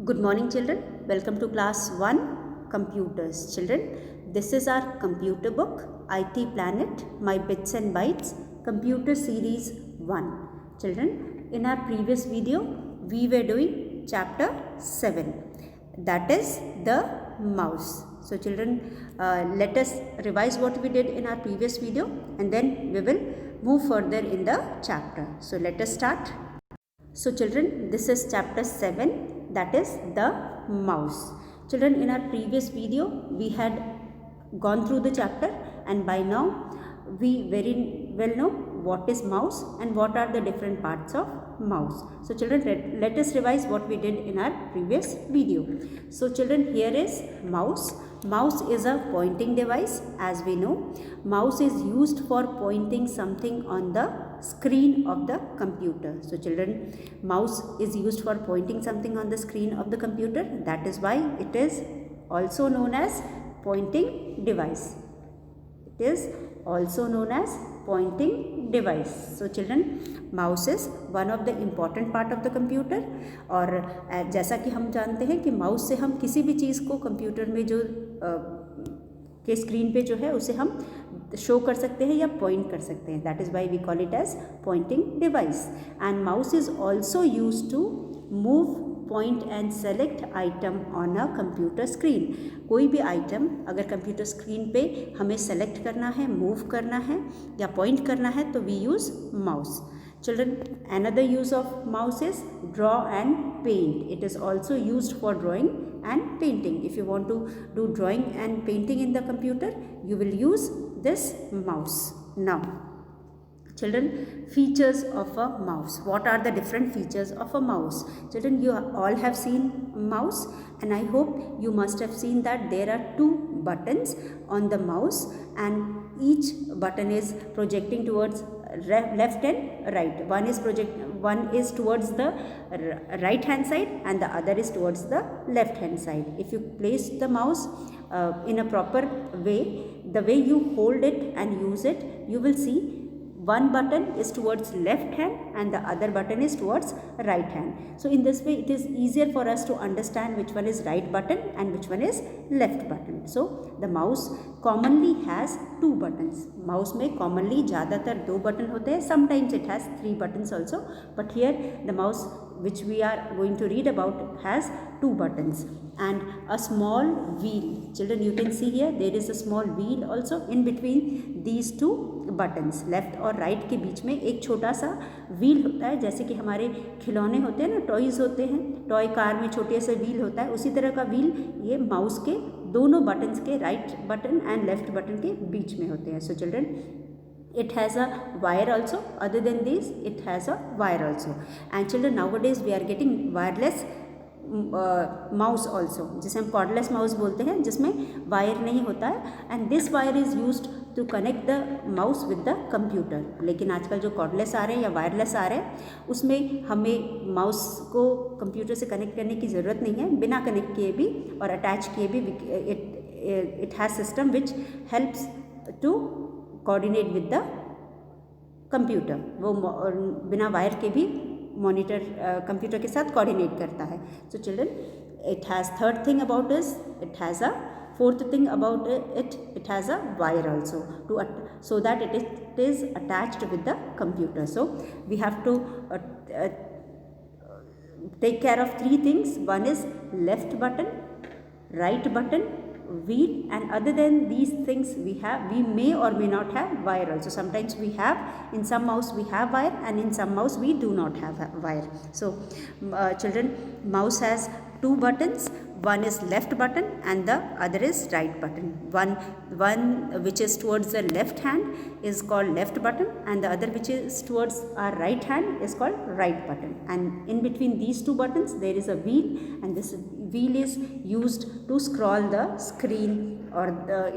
Good morning children, welcome to class 1 computers. Children, this is our computer book IT Planet My Bits and Bytes computer series 1. Children, in our previous video we were doing chapter 7, that is the mouse. So children, let us revise what we did in our previous video and then we will move further in the chapter. So let us start. So children, this is chapter 7, that is the mouse. Children, in our previous video we had gone through the chapter and by now we very well know what is mouse and what are the different parts of mouse. So children, let us revise what we did in our previous video. So children, here is mouse. Mouse is a pointing device, as we know. Mouse is used for pointing something on the screen of the computer. So children, mouse is used for pointing something on the screen of the computer. That is why it is also known as pointing device. It is also known as pointing device. So children, mouse is one of the important part of the computer. और जैसा कि हम जानते हैं कि mouse से हम किसी भी चीज़ को कंप्यूटर में जो के स्क्रीन पे जो है उसे हम शो कर सकते हैं या पॉइंट कर सकते हैं. That is why we call it as pointing device. And mouse is also use to move, point and select item on a computer screen. कोई भी आइटम अगर कंप्यूटर स्क्रीन पे हमें सेलेक्ट करना है, मूव करना है या पॉइंट करना है तो we use mouse. Children, another use of mouse is draw and paint. It is also used for drawing and painting. If you want to do drawing and painting in the computer, you will use this mouse. Now, children, features of a mouse. What are the different features of a mouse? Children, you all have seen mouse and I hope you must have seen that there are two buttons on the mouse and each button is projecting towards left and right. One is towards the right hand side and the other is towards the left hand side. If you place the mouse in a proper way, the way you hold it and use it, you will see one button is towards left hand and the other button is towards right hand. So in this way it is easier for us to understand which one is right button and which one is left button. So the mouse commonly has two buttons. Mouse में commonly ज़्यादातर दो button होते हैं. Sometimes it has three buttons also, but here the mouse which we are going to read about has two buttons and a small wheel. Children, you can see here there is a small wheel also in between these two buttons. Left और right के बीच में एक छोटा सा wheel होता है, जैसे कि हमारे खिलौने होते हैं ना, टॉयज़ होते हैं, टॉय कार में छोटे से व्हील होता है, उसी तरह का व्हील ये माउस के दोनों बटन्स के right button and left button के बीच में होते हैं. So children, it has a wire also. Other than this, it has a wire also. And children, nowadays we are getting wireless mouse also, जिसे हम cordless mouse बोलते हैं, जिसमें wire नहीं होता है. And this wire is used to connect the mouse with the computer. लेकिन आजकल जो कॉर्डलेस आ रहे हैं या वायरलेस आ रहे हैं उसमें हमें माउस को कंप्यूटर से कनेक्ट करने की ज़रूरत नहीं है. बिना कनेक्ट किए भी और अटैच किए भी it has system which helps to coordinate with the computer. वो बिना वायर के भी मॉनिटर कंप्यूटर के साथ कोऑर्डिनेट करता है. So children, it has third thing about this, it has a fourth thing about it has a wire also to so that it is attached with the computer. So we have to take care of three things. One is left button, right button, wheel, and other than these things we may or may not have wire also. Sometimes we have, in some mouse we have wire and in some mouse we do not have wire. So children, mouse has two buttons. One is left button and the other is right button. One which is towards the left hand is called left button and the other which is towards our right hand is called right button. And in between these two buttons there is a wheel and this wheel is used to scroll the screen or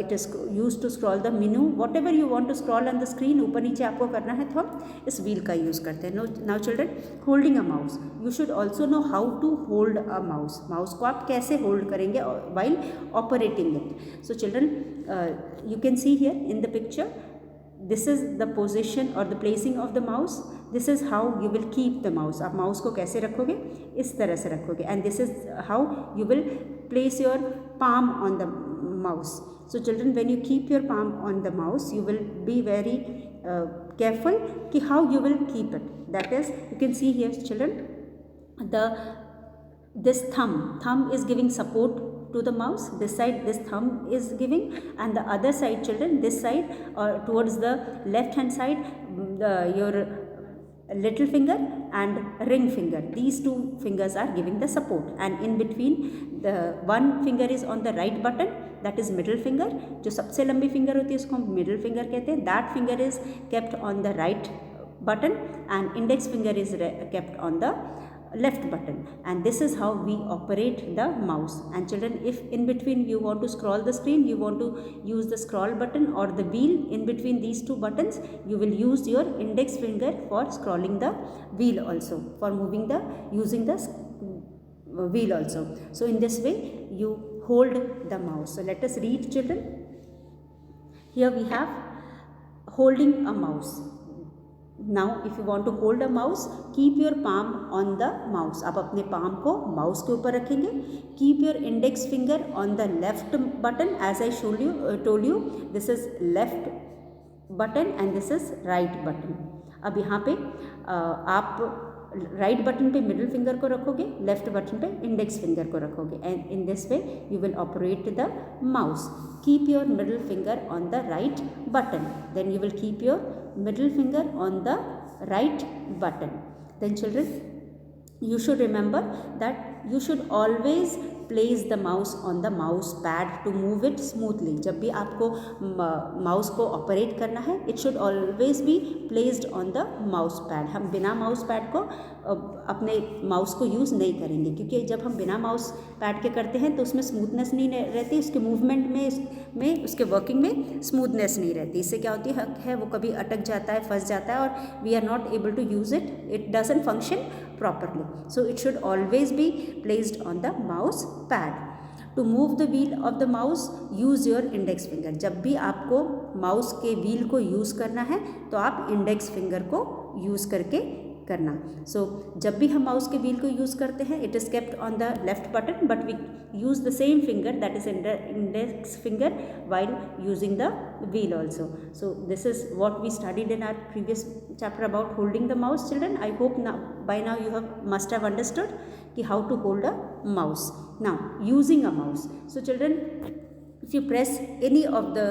it is used to scroll the menu. Whatever you want to scroll on the screen, ऊपर नीचे आपको करना है तो इस wheel का use करते हैं. Now children, holding a mouse. You should also know how to hold a mouse. Mouse को आप कैसे hold करेंगे while operating it. So children, you can see here in the picture, this is the position or the placing of the mouse. This is how you will keep the mouse. आप mouse को कैसे रखोगे, इस तरह से रखोगे. And this is how you will place your palm on the mouse. So children, when you keep your palm on the mouse, you will be very careful ki how you will keep it. That is, you can see here children, this thumb is giving support to the mouse. This side this thumb is giving, and the other side children, this side or towards the left hand side, your little finger and ring finger, these two fingers are giving the support. And in between, the one finger is on the right button, that is middle finger. जो सबसे लंबी finger होती है उसको हम middle finger कहते हैं. That finger is kept on the right button and index finger is kept on the left button. And this is how we operate the mouse. And children, if in between you want to scroll the screen, you want to use the scroll button or the wheel in between these two buttons, you will use your index finger for scrolling the wheel also, for moving the using the wheel also. So in this way you hold the mouse. So let us read children. Here we have holding a mouse. Now if you want to hold a mouse, keep your palm on the mouse. आप अपने palm को mouse के ऊपर रखेंगे. Keep your index finger on the left button. As I told you, this is left button and this is right button. अब यहाँ पे आप राइट बटन पे मिडिल फिंगर को रखोगे, लेफ्ट बटन पे इंडेक्स फिंगर को रखोगे. And in this way you will operate the mouse. Keep your middle finger on the right button, then you will keep your middle finger on the right button. Then children, you should remember that you should always place the mouse on the mouse pad to move it smoothly. जब भी आपको mouse को operate करना है, it should always be placed on the mouse pad. हम बिना mouse pad को अपने माउस को यूज़ नहीं करेंगे, क्योंकि जब हम बिना माउस पैड के करते हैं तो उसमें स्मूथनेस नहीं रहती, उसके मूवमेंट में उसके वर्किंग में स्मूथनेस नहीं रहती. इससे क्या होती है वो कभी अटक जाता है, फंस जाता है, और we are not able to use it. It doesn't function properly. So it should always be placed on the mouse pad. To move the wheel of the mouse, use your index finger. जब भी आपको mouse के wheel को use करना है तो आप index finger को यूज़ करके करना. सो जब भी हम माउस के व्हील को यूज़ करते हैं, it is kept on the left button, but we use the same finger, that is index finger, while using the wheel also. So this is what we studied in our previous chapter about holding the mouse. Children, I hope by now you must have understood how to hold a mouse. Now using a mouse. So children, if you press any of the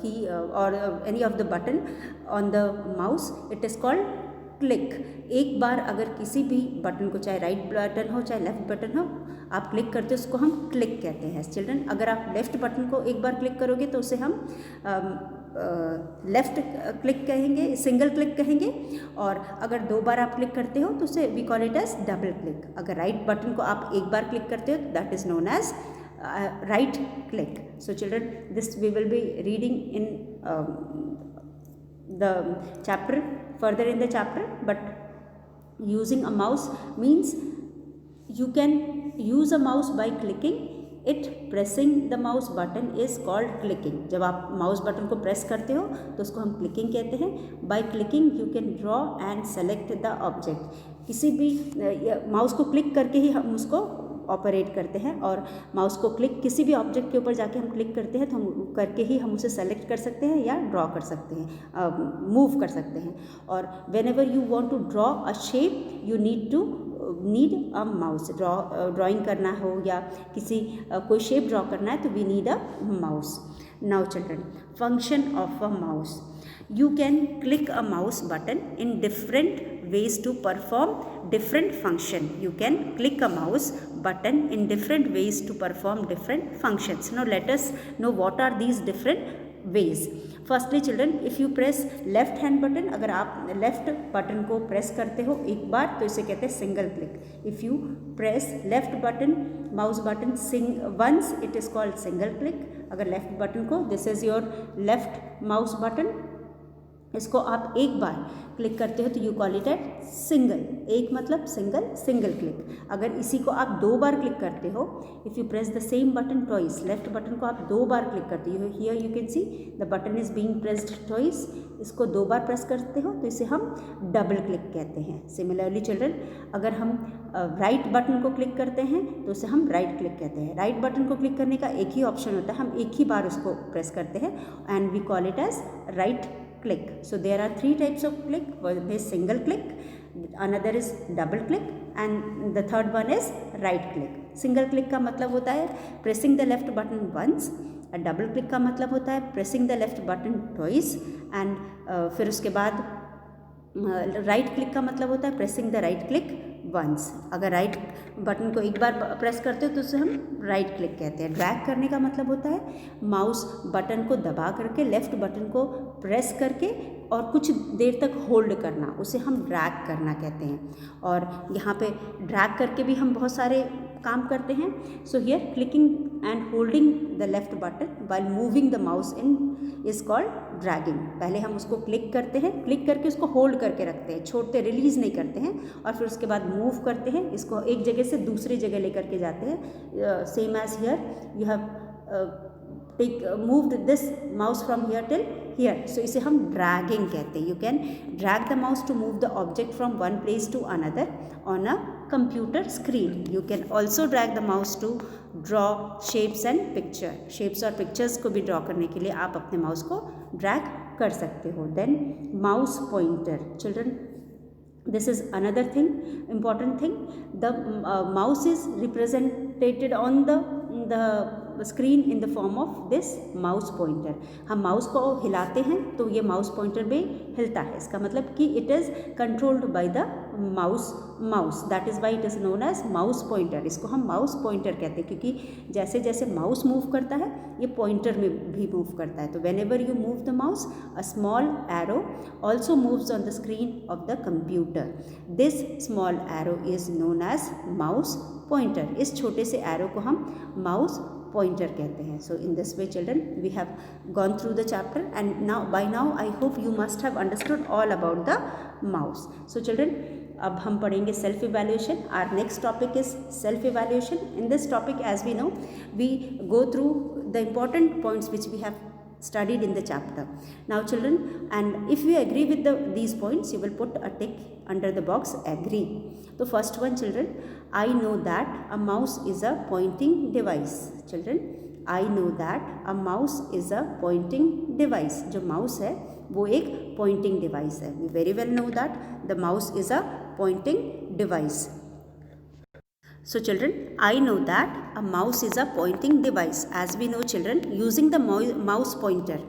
key or any of the button on the mouse, it is called click. एक बार अगर किसी भी button को, चाहे right button हो चाहे left button हो, आप क्लिक करते हो, उसको हम क्लिक कहते हैं. चिल्ड्रन, अगर आप लेफ्ट बटन को एक बार क्लिक करोगे तो उसे हम लेफ्ट क्लिक कहेंगे, सिंगल क्लिक कहेंगे. और अगर दो बार आप क्लिक करते हो तो उसे we call it as double click. अगर राइट बटन को आप एक बार क्लिक करते हो, that is known as right click. So children, this we will be reading in the chapter, further in the chapter. But using a mouse means you can use a mouse by clicking it. Pressing the mouse button is called clicking. जब आप mouse button को press करते हो तो उसको हम clicking कहते हैं. By clicking you can draw and select the object. किसी भी माउस को क्लिक करके ही हम उसको ऑपरेट करते हैं, और माउस को क्लिक किसी भी ऑब्जेक्ट के ऊपर जाके हम क्लिक करते हैं तो हम करके ही हम उसे सेलेक्ट कर सकते हैं या ड्रॉ कर सकते हैं, मूव कर सकते हैं. और whenever you want to draw a shape, you need a mouse. Drawing करना हो या किसी कोई शेप ड्रॉ करना है तो we need a mouse. Now children, function of a mouse. You can click a mouse button in different ways to perform different function. You can click a mouse button in different ways to perform different functions. Now let us know what are these different ways. Firstly children, if you press left hand button, अगर आप left button को press करते हो एक बार तो इसे कहते हैं single click. If you press left button mouse button once, it is called single click. अगर लेफ्ट बटन को, this is your left mouse button, इसको आप एक बार क्लिक करते हो तो you call it at single, एक मतलब सिंगल क्लिक। अगर इसी को आप दो बार क्लिक करते हो, if you press the same button twice, left button को आप दो बार क्लिक करते हो, here you can see the button is being pressed twice, इसको दो बार प्रेस करते हो तो इसे हम डबल क्लिक कहते हैं। सिमिलरली चिल्ड्रन, अगर हम राइट बटन को क्लिक करते हैं तो उसे हम राइट क्लिक कहते हैं। राइट बटन को क्लिक करने का एक ही ऑप्शन होता है, हम एक ही बार उसको प्रेस करते हैं and we call it as right click. So there are three types of click. One is single click, another is double click, and the third one is right click. Single click का मतलब होता है pressing the left button once, और double click का मतलब होता है pressing the left button twice, and फिर उसके बाद राइट क्लिक का मतलब होता है pressing the right click once. अगर राइट बटन को एक बार प्रेस करते हो तो उसे हम राइट क्लिक कहते हैं। ड्रैग करने का मतलब होता है माउस बटन को दबा करके लेफ्ट बटन को प्रेस करके और कुछ देर तक होल्ड करना, उसे हम ड्रैग करना कहते हैं। और यहाँ पे ड्रैग करके भी हम बहुत सारे काम करते हैं। So here clicking and holding the left button while moving the mouse in is called dragging. पहले हम उसको क्लिक करते हैं, क्लिक करके उसको होल्ड करके रखते हैं, छोड़ते रिलीज नहीं करते हैं, और फिर उसके बाद मूव करते हैं, इसको एक जगह से दूसरी जगह लेकर के जाते हैं। Same as here you have moved this mouse from here till here, so इसे हम dragging कहते हैं। You can drag the mouse to move the object from one place to another on a computer screen. You can also drag the mouse to draw shapes and picture. Shapes और pictures को भी draw करने के लिए आप अपने mouse को drag कर सकते हो। Then mouse pointer, children, this is another thing, important thing. The mouse is represented on the screen in the form of this mouse pointer. हम माउस को हिलाते हैं तो ये माउस पॉइंटर भी हिलता है, इसका मतलब कि it is controlled by the mouse, that is why it is known as mouse pointer. इसको हम माउस पॉइंटर कहते हैं क्योंकि जैसे जैसे माउस मूव करता है ये पॉइंटर में भी मूव करता है। तो whenever you move the mouse, a small arrow also moves on the screen of the computer. This small arrow is known as mouse pointer. इस छोटे से एरो को हम माउस pointer कहते हैं। So in this way children we have gone through the chapter and now by now I hope you must have understood all about the mouse. So children, अब हम पढ़ेंगे self evaluation. Our next topic is self evaluation. In this topic, as we know, we go through the important points which we have studied in the chapter. Now children, and if you agree with these points, you will put a tick under the box agree. So first one children, I know that a mouse is a pointing device. Children, I know that a mouse is a pointing device. जो mouse है वो एक pointing device है। We very well know that the mouse is a pointing device. So children, I know that a mouse is a pointing device. As we know children, using the mouse pointer,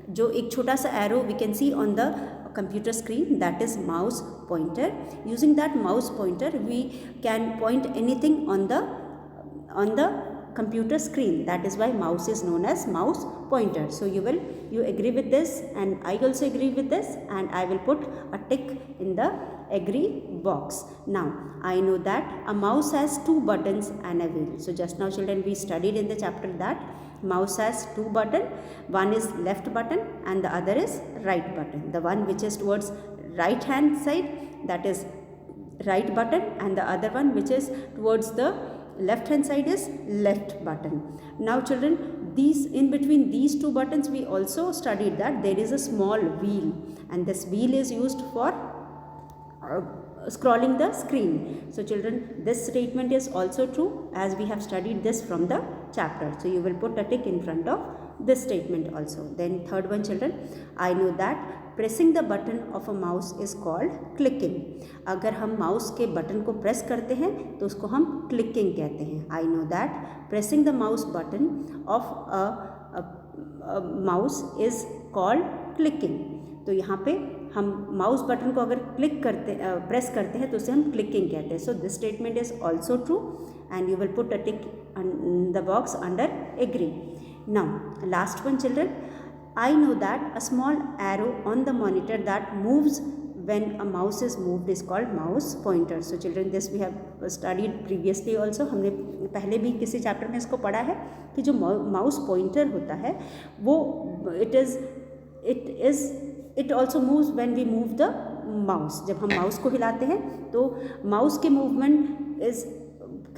जो एक छोटा सा arrow we can see on the computer screen, that is mouse pointer. Using that mouse pointer we can point anything on the computer screen. That is why mouse is known as mouse pointer. So you agree with this and I also agree with this, and I will put a tick in the agree box. Now I know that a mouse has two buttons and a wheel. So just now children we studied in the chapter that mouse has two buttons, one is left button and the other is right button. The one which is towards right hand side, that is right button, and the other one which is towards the left hand side is left button. Now children, these in between these two buttons we also studied that there is a small wheel, and this wheel is used for scrolling the screen. So children, this statement is also true as we have studied this from the chapter. So you will put a tick in front of this statement also. Then third one children, I know that pressing the button of a mouse is called clicking. अगर हम mouse के button को press करते हैं तो उसको हम clicking कहते हैं। I know that pressing the mouse button of a mouse is called clicking. तो यहाँ पे हम माउस बटन को अगर प्रेस करते हैं तो उसे हम क्लिकिंग कहते हैं। So this statement is also true and you will put a tick in the box under agree. Now last one children, I know that a small arrow on the monitor that moves when a mouse is moved is called mouse pointer. So children, this we have studied previously also. हमने पहले भी किसी chapter में इसको पढ़ा है कि जो माउस पॉइंटर होता है वो it is It also moves when we move the mouse. जब हम माउस को हिलाते हैं तो माउस के मूवमेंट इज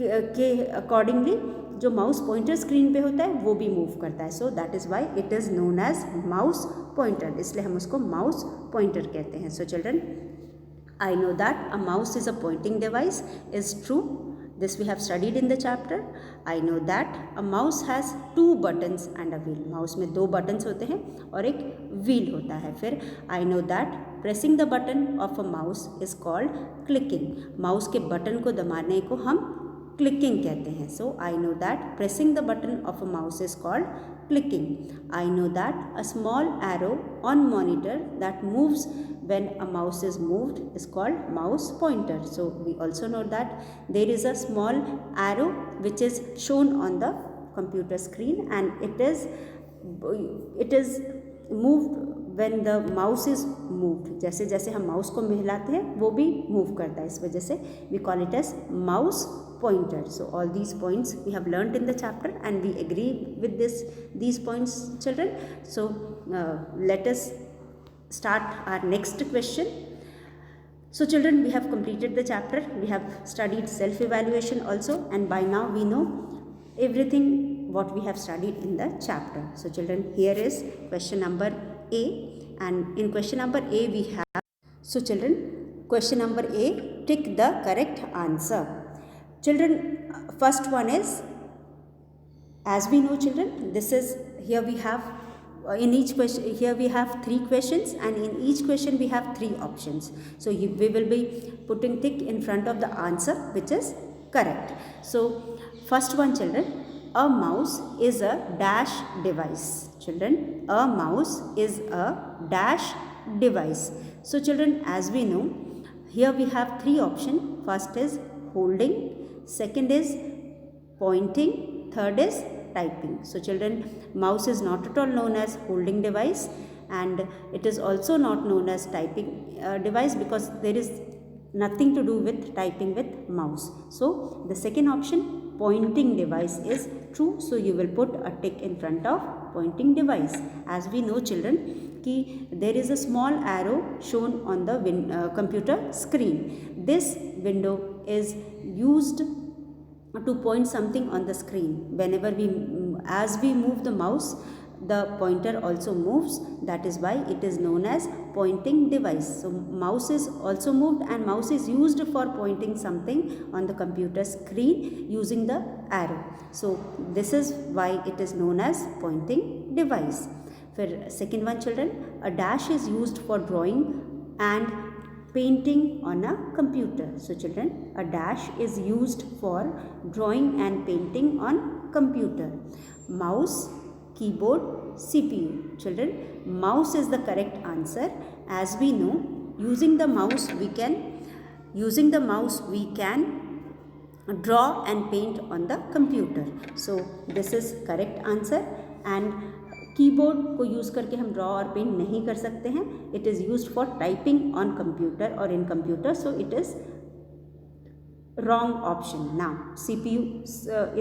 के अकॉर्डिंगली जो माउस पॉइंटर स्क्रीन पे होता है वो भी मूव करता है. So that is why it is known as mouse pointer, इसलिए हम उसको माउस पॉइंटर कहते हैं. So children, I know that a mouse is a pointing device is true. This we have studied in the chapter. I know that a mouse has 2 buttons and a wheel. Mouse में 2 buttons होते हैं और एक wheel होता है. फिर I know that pressing the button of a mouse is called clicking. Mouse के button को दबाने को हम clicking कहते हैं. So I know that pressing the button of a mouse is called clicking. I know that a small arrow on monitor that moves when a mouse is moved is called mouse pointer. So we also know that there is a small arrow which is shown on the computer screen and it is moved when the mouse is moved. जैसे जैसे हम mouse को हिलाते हैं वो भी move करता है, इस वजह से we call it as mouse pointer. So all these points we have learnt in the chapter and we agree with these points, children. So let us start our next question. So children, we have completed the chapter. We have studied self-evaluation also, and by now we know everything what we have studied in the chapter. So children, here is question number A, and in question number A we have, so children, question number A, tick the correct answer. Children, first one is, as we know children, this is, here we have in each question, here we have 3 questions and in each question we have 3 options. So we will be putting tick in front of the answer which is correct. So first one children, a mouse is a dash device. Children, a mouse is a dash device. So children, as we know, here we have 3 options. First is holding, second is pointing, third is typing. So children, mouse is not at all known as holding device and it is also not known as typing device because there is nothing to do with typing with mouse. So the second option, pointing device, is true. So you will put a tick in front of pointing device. As we know children, कि there is a small arrow shown on the computer screen. This window is used to point something on the screen. Whenever as we move the mouse, the pointer also moves. That is why it is known as pointing device. So mouse is also moved and mouse is used for pointing something on the computer screen using the arrow. So this is why it is known as pointing device. For second one children, a dash is used for drawing and painting on a computer. So children, a dash is used for drawing and painting on computer. Mouse, keyboard, CPU. Children, mouse is the correct answer. As we know, using the mouse we can draw and paint on the computer. So this is correct answer. And keyboard को use करके हम draw और paint नहीं कर सकते हैं. It is used for typing on computer और in computer. So it is wrong option. Now CPU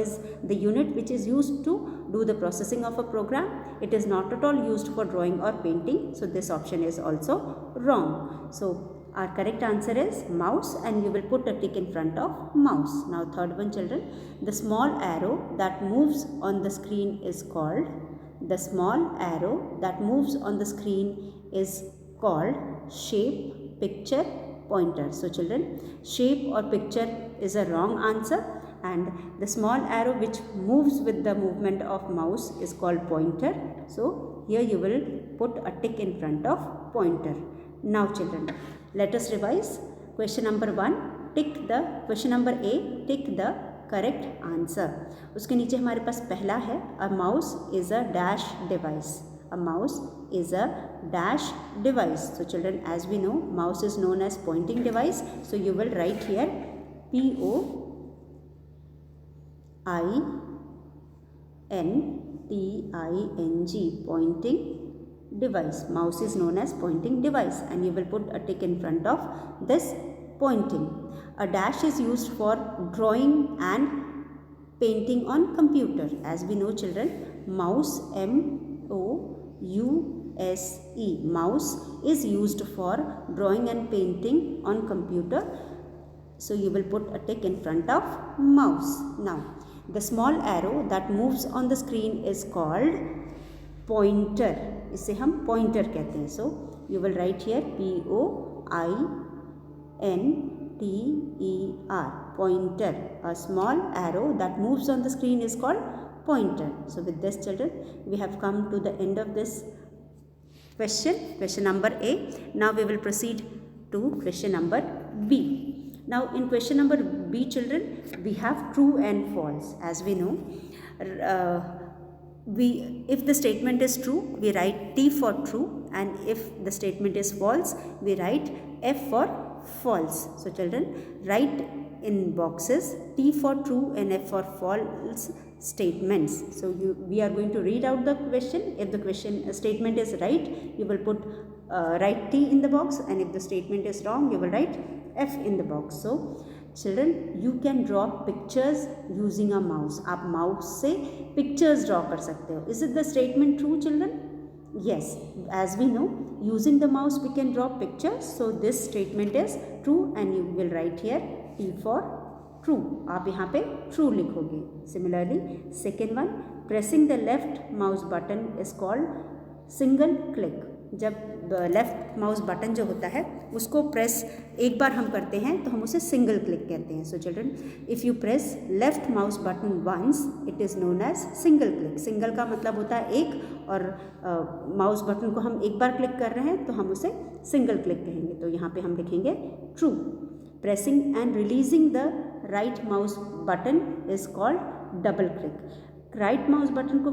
is the unit which is used to do the processing of a program. It is not at all used for drawing or painting. So this option is also wrong. So our correct answer is mouse and you will put a tick in front of mouse. Now third one children, the small arrow that moves on the screen is called, the small arrow that moves on the screen is called shape, picture, pointer. So children, shape or picture is a wrong answer and the small arrow which moves with the movement of mouse is called pointer. So here you will put a tick in front of pointer. Now children, let us revise. Question number 1, question number A, tick the correct answer. उसके नीचे हमारे पास पहला है, a mouse is a dash device. A mouse is a dash device. So children, as we know, mouse is known as pointing device. So you will write here POINTING, pointing device. Mouse is known as pointing device and you will put a tick in front of this pointing. A dash is used for drawing and painting on computer. As we know children, mouse, MOUSE mouse is used for drawing and painting on computer. So you will put a tick in front of mouse. Now the small arrow that moves on the screen is called pointer. इसे हम pointer कहते हैं. So you will write here P-O-I-N-T-E-R, pointer. A small arrow that moves on the screen is called pointer. So with this, children, we have come to the end of this question number A. Now we will proceed to question number B. Now in question number B, children, we have true and false. As we know, if the statement is true, we write T for true, and if the statement is false, we write F for false. So children, write in boxes T for true and F for false statements. So we are going to read out the question. If the question statement is right, you will put write T in the box, and if the statement is wrong, you will write F in the box. So children, you can draw pictures using a mouse. आप mouse से pictures draw कर सकते हो. Is it the statement true, children? Yes, as we know, using the mouse we can draw pictures. So this statement is true, and you will write here T for true. आप यहाँ पे true लिखोगे. Similarly, second one, pressing the left mouse button is called single click. जब left mouse button जो होता है उसको press एक बार हम करते हैं तो हम उसे सिंगल क्लिक कहते हैं. So children, if you press left mouse button once, it is known as single click. Single का मतलब होता है एक, और माउस बटन को हम एक बार क्लिक कर रहे हैं तो हम उसे सिंगल क्लिक कहेंगे. तो यहाँ पे हम लिखेंगे true. Pressing and releasing the right mouse button is called double click. Right mouse button को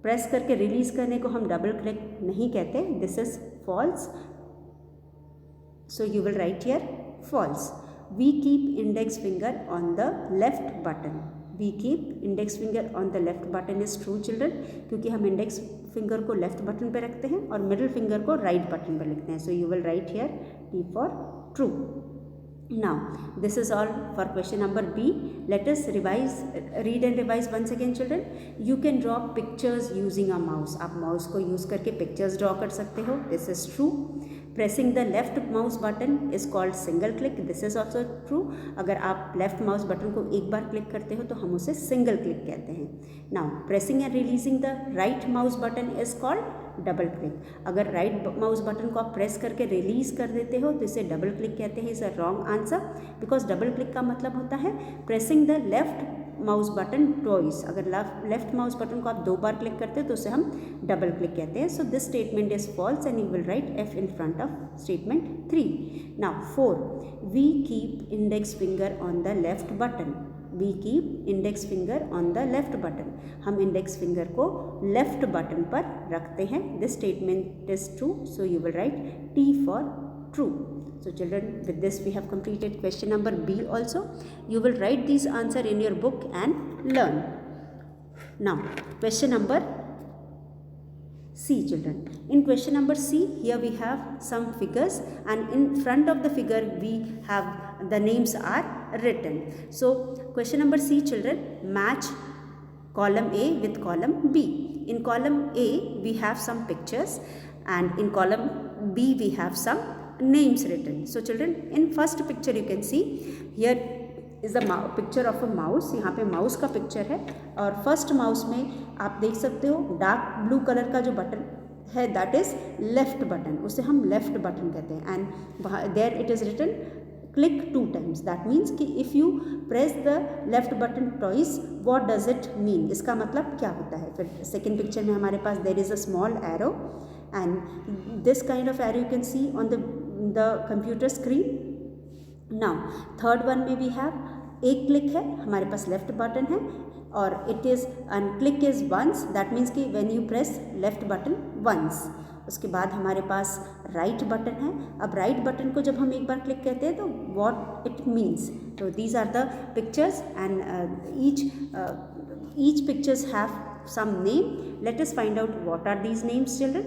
प्रेस करके रिलीज करने को हम डबल क्लिक नहीं कहते. This is false. So you will write here false. We keep index finger on the left button. We keep index finger on the left button is true, children, क्योंकि हम index finger को left button पे रखते हैं और middle finger को right button पे लिखते हैं. सो you will write here T for true. Now this is all for question number B. Let us read and revise once again, children. You can draw pictures using a mouse. आप mouse को use करके pictures draw कर सकते हो. This is true. Pressing the left mouse button is called single click. This is also true. अगर आप left mouse button को एक बार click करते हो तो हम उसे single click कहते हैं. Now pressing and releasing the right mouse button is called double click. अगर राइट माउस बटन को आप प्रेस करके रिलीज कर देते हो तो इसे डबल क्लिक कहते हैं. Is a wrong answer, because double click का मतलब होता है pressing the left mouse button twice. अगर लेफ्ट माउस बटन को आप दो बार क्लिक करते हो तो उसे हम डबल क्लिक कहते हैं. So this statement is false and you will write F in front of statement 3. Now 4, we keep index finger on the left button. We keep index finger on the left button. हम index finger को left button पर रखते हैं. This statement is true, so you will write T for true. So children, with this we have completed question number B also. You will write these answer in your book and learn. Now question number C, children. In question number C, here we have some figures, and in front of the figure we have the names are written. So question number C, children, match column A with column B. In column A we have some pictures, and in column B we have some names written. So children, in first picture you can see here is the picture of a mouse. यहाँ पे mouse का picture है, और first mouse में आप देख सकते हो डार्क ब्लू कलर का जो बटन है that is left button. उसे हम left button कहते हैं, and there it is written click 2 times. That means कि if you press the left button twice, what does it mean? इसका मतलब क्या होता है. फिर second picture में हमारे पास there is a small arrow, and this kind of arrow you can see on the computer screen. Now third one में भी have एक क्लिक है, हमारे पास लेफ्ट बटन है, और it is end click is once. That means कि when you press left button once. उसके बाद हमारे पास राइट बटन है. अब राइट बटन को जब हम एक बार क्लिक कहते हैं तो व्हाट इट मीन्स. तो these are the pictures, and each pictures have some name. Let us find out what are these names, children.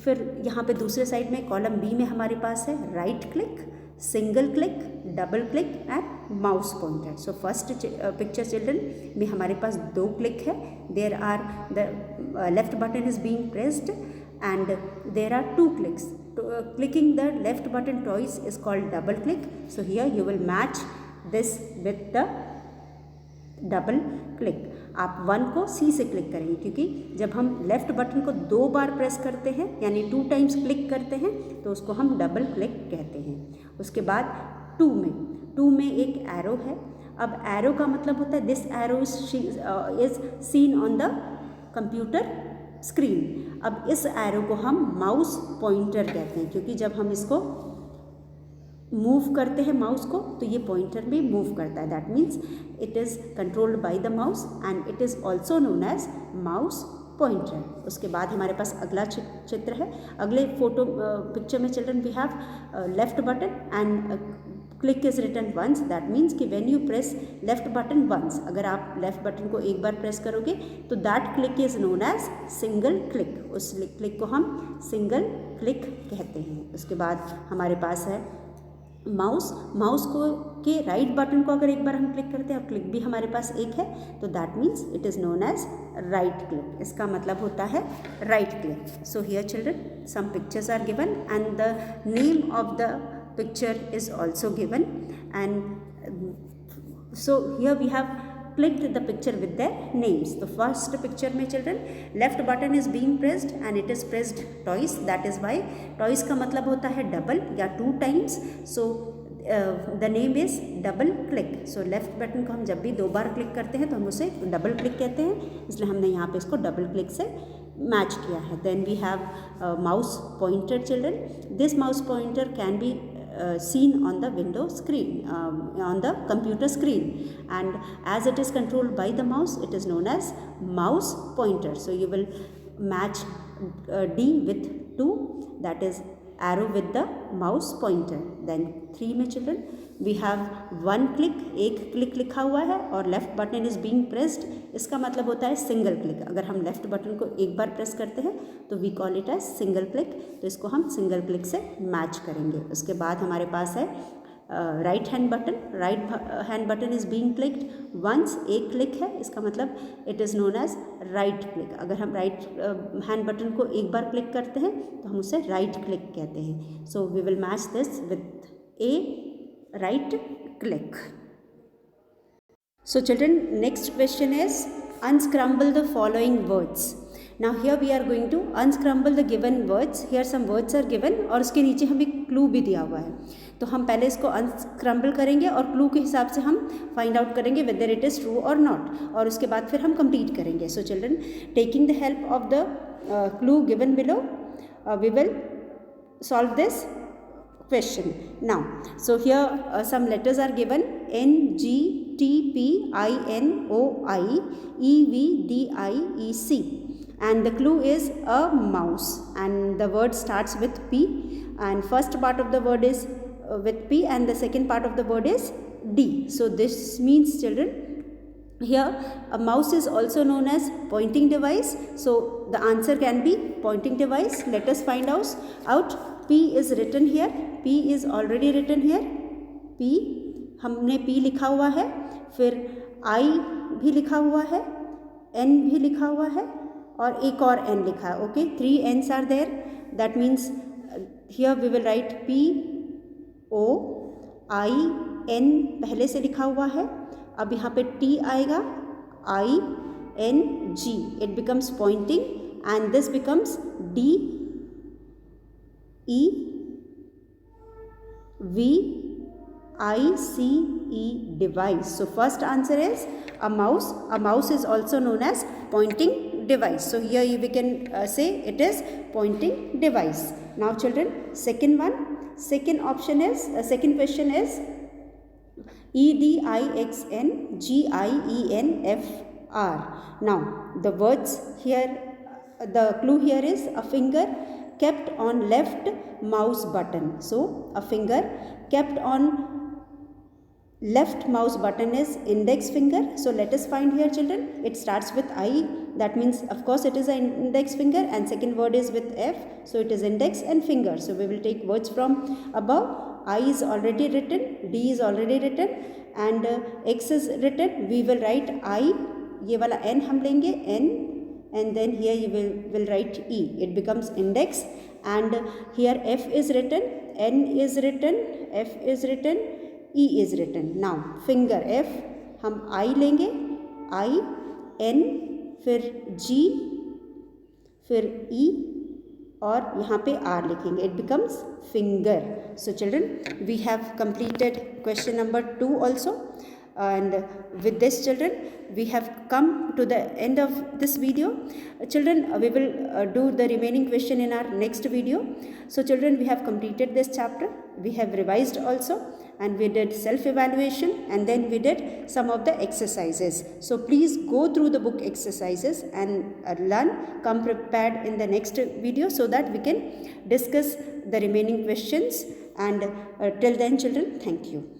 फिर यहाँ पे दूसरे साइड में कॉलम बी में हमारे पास है right click, single click, double click and mouse pointer. So first picture, children, में हमारे पास 2 क्लिक है. There are the left button is being pressed and there are two clicks. Clicking the left button twice is called double click. So here you will match this with the double click. आप 1 को C से click करेंगे, क्योंकि जब हम left button को 2 बार press करते हैं यानी 2 टाइम्स क्लिक करते हैं तो उसको हम डबल क्लिक कहते हैं. उसके बाद 2 में एक एरो है. अब एरो का मतलब होता है this arrow is seen on the computer screen. अब इस एरो को हम माउस पॉइंटर कहते हैं, क्योंकि जब हम इसको मूव करते हैं माउस को तो ये पॉइंटर भी मूव करता है. That means it is controlled by the mouse and it is also known as mouse pointer. उसके बाद हमारे पास अगला चित्र है. अगले फोटो पिक्चर में children we have left button and click is written once. That means कि when you press left button once, अगर आप लेफ्ट बटन को एक बार प्रेस करोगे तो that click is known as single click. उस क्लिक को हम सिंगल क्लिक कहते हैं. उसके बाद हमारे पास है माउस को के राइट बटन को अगर एक बार हम क्लिक करते हैं और क्लिक भी हमारे पास एक है तो that means it is known as right click. इसका मतलब होता है right click. So here children some pictures are given and the name of the picture is also given and so here we have clicked the picture with their names. The first picture में children left button is being pressed and it is pressed twice. That is why twice का मतलब होता है double या 2 times. So the name is double click. So left button को हम जब भी 2 बार क्लिक करते हैं तो हम उसे डबल क्लिक कहते हैं, इसलिए हमने यहाँ पे इसको डबल क्लिक से मैच किया है. Then we have mouse pointer children. This mouse pointer can be seen on the window screen, on the computer screen, and as it is controlled by the mouse it is known as mouse pointer. So you will match D with 2, that is arrow with the mouse pointer. Then 3 में children we have 1 click, एक click लिखा हुआ है और left button is being pressed. इसका मतलब होता है सिंगल क्लिक. अगर हम लेफ्ट बटन को एक बार प्रेस करते हैं तो we call it as single click. तो इसको हम सिंगल क्लिक से मैच करेंगे. उसके बाद हमारे पास है right hand button. Right hand button is being clicked once, एक क्लिक है, इसका मतलब it is known as right click. अगर हम राइट हैंड बटन को एक बार क्लिक करते हैं तो हम उसे राइट क्लिक कहते हैं. So we will match this with a right click. So children, next question is unscramble the following words. Now here we are going to unscramble the given words. Here some words are given और उसके नीचे हमें clue भी दिया हुआ है. तो हम पहले इसको अनस्क्रम्बल करेंगे और क्लू के हिसाब से हम फाइंड आउट करेंगे whether it is true or not, और उसके बाद फिर हम कंप्लीट करेंगे. So children, taking the help of the clue given below, we will solve this question. Now, so here some letters are given: N, G, T, P, I, N, O, I, E, V, D, I, E, C, and the clue is a mouse and the word starts with P, and first part of the word is with P and the second part of the word is D. So this means children, here a mouse is also known as pointing device. So the answer can be pointing device. Let us find out. P is written here. P is already written here. P, हमने P लिखा हुआ है, फिर I भी लिखा हुआ है, N भी लिखा हुआ है और एक और N लिखा है. Okay, 3 N's are there. That means here we will write P, O, I, N पहले से लिखा हुआ है. अब यहाँ पे T आएगा, I, N, G. It becomes pointing and this becomes D, E, V, I, C, E, device. So first answer is a mouse. A mouse is also known as pointing device. So here we can say it is pointing device. Now children, second option is, second question is EDIXN GIENFR. Now the words here, the clue here is a finger kept on left mouse button. So a finger kept on left mouse button is index finger. So let us find here children, it starts with I, that means of course it is an index finger, and second word is with F, so it is index and finger. So we will take words from above. I is already written, D is already written and X is written. We will write I, ये वाला N हम लेंगे, N, and then here you will write E. It becomes index, and here F is written, N is written, F is written, E is written. Now finger F हम I लेंगे, I, N, फिर G, फिर E और यहाँ पे R लिखेंगे. It becomes finger. So children, we have completed question number 2 also. And with this children, we have come to the end of this video. Children, we will do the remaining question in our next video. So children, we have completed this chapter. We have revised also, and we did self-evaluation, and then we did some of the exercises. So please go through the book exercises and learn, come prepared in the next video so that we can discuss the remaining questions. And till then children, thank you.